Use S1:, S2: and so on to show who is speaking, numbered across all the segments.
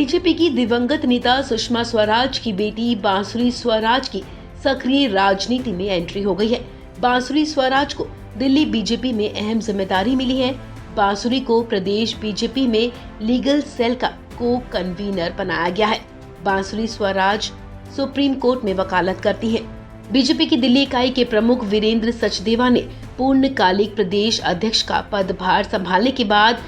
S1: BJP की दिवंगत नेता सुषमा स्वराज की बेटी बांसुरी स्वराज की सक्रिय राजनीति में एंट्री हो गई है। बांसुरी स्वराज को दिल्ली बीजेपी में अहम जिम्मेदारी मिली है। बांसुरी को प्रदेश बीजेपी में लीगल सेल का को कन्वीनर बनाया गया है। बांसुरी स्वराज सुप्रीम कोर्ट में वकालत करती है। बीजेपी की दिल्ली इकाई के प्रमुख वीरेंद्र सचदेवा ने पूर्णकालिक प्रदेश अध्यक्ष का पदभार संभालने के बाद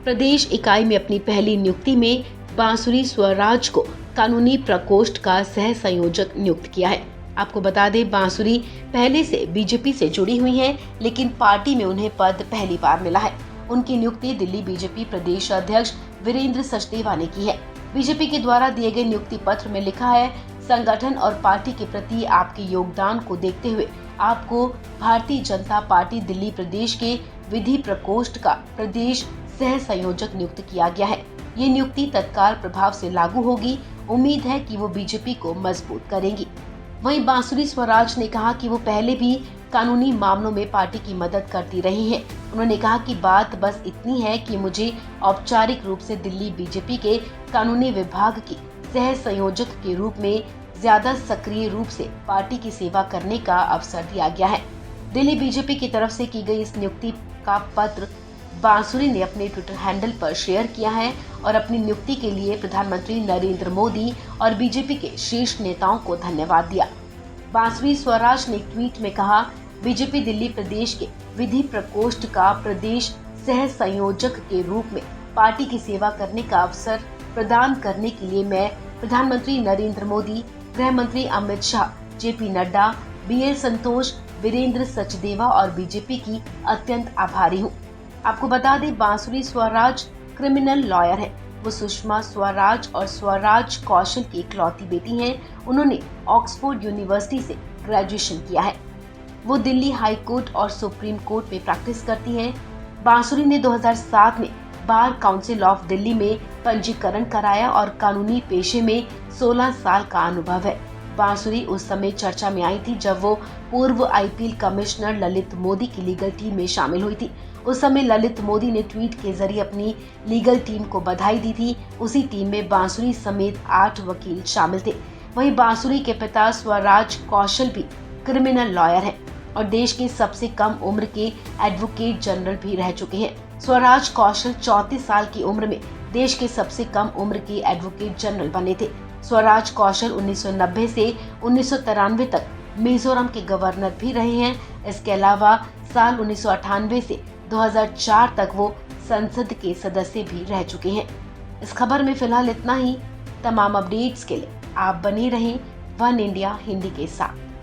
S1: प्रदेश इकाई में अपनी पहली नियुक्ति में बांसुरी स्वराज को कानूनी प्रकोष्ठ का सह संयोजक नियुक्त किया है। आपको बता दें, बांसुरी पहले से बीजेपी से जुड़ी हुई हैं, लेकिन पार्टी में उन्हें पद पहली बार मिला है। उनकी नियुक्ति दिल्ली बीजेपी प्रदेश अध्यक्ष वीरेंद्र सचदेवा ने की है। बीजेपी के द्वारा दिए गए नियुक्ति पत्र में लिखा है, संगठन और पार्टी के प्रति आपके योगदान को देखते हुए आपको भारतीय जनता पार्टी दिल्ली प्रदेश के विधि प्रकोष्ठ का प्रदेश सह संयोजक नियुक्त किया गया है। ये नियुक्ति तत्काल प्रभाव से लागू होगी। उम्मीद है कि वो बीजेपी को मजबूत करेंगी। वहीं बांसुरी स्वराज ने कहा कि वो पहले भी कानूनी मामलों में पार्टी की मदद करती रही हैं। उन्होंने कहा कि बात बस इतनी है कि मुझे औपचारिक रूप से दिल्ली बीजेपी के कानूनी विभाग की सह संयोजक के रूप में ज्यादा सक्रिय रूप से पार्टी की सेवा करने का अवसर दिया गया है। दिल्ली बीजेपी की तरफ से की गई इस नियुक्ति का पत्र बांसुरी ने अपने ट्विटर हैंडल पर शेयर किया है और अपनी नियुक्ति के लिए प्रधानमंत्री नरेंद्र मोदी और बीजेपी के शीर्ष नेताओं को धन्यवाद दिया। बांसुरी स्वराज ने ट्वीट में कहा, बीजेपी दिल्ली प्रदेश के विधि प्रकोष्ठ का प्रदेश सह संयोजक के रूप में पार्टी की सेवा करने का अवसर प्रदान करने के लिए मैं प्रधानमंत्री नरेंद्र मोदी, गृह मंत्री अमित शाह, जेपी नड्डा, बीएल संतोष, वीरेंद्र सचदेवा और बीजेपी की अत्यंत आभारी हूँ। आपको बता दें, बांसुरी स्वराज क्रिमिनल लॉयर है। वो सुषमा स्वराज और स्वराज कौशल की इकलौती बेटी हैं। उन्होंने ऑक्सफोर्ड यूनिवर्सिटी से ग्रेजुएशन किया है। वो दिल्ली हाई कोर्ट और सुप्रीम कोर्ट में प्रैक्टिस करती हैं। बांसुरी ने 2007 में बार काउंसिल ऑफ दिल्ली में पंजीकरण कराया और कानूनी पेशे में 16 साल का अनुभव है। बांसुरी उस समय चर्चा में आई थी जब वो पूर्व आईपीएल कमिश्नर ललित मोदी की लीगल टीम में शामिल हुई थी। उस समय ललित मोदी ने ट्वीट के जरिए अपनी लीगल टीम को बधाई दी थी। उसी टीम में बांसुरी समेत 8 वकील शामिल थे। वहीं बांसुरी के पिता स्वराज कौशल भी क्रिमिनल लॉयर हैं और देश के सबसे कम उम्र के एडवोकेट जनरल भी रह चुके हैं। स्वराज कौशल 34 साल की उम्र में देश के सबसे कम उम्र के एडवोकेट जनरल बने थे। स्वराज कौशल 1990 से 1993 तक मिजोरम के गवर्नर भी रहे हैं। इसके अलावा साल 1998 से 2004 तक वो संसद के सदस्य भी रह चुके हैं। इस खबर में फिलहाल इतना ही। तमाम अपडेट्स के लिए आप बने रहें वन इंडिया हिंदी के साथ।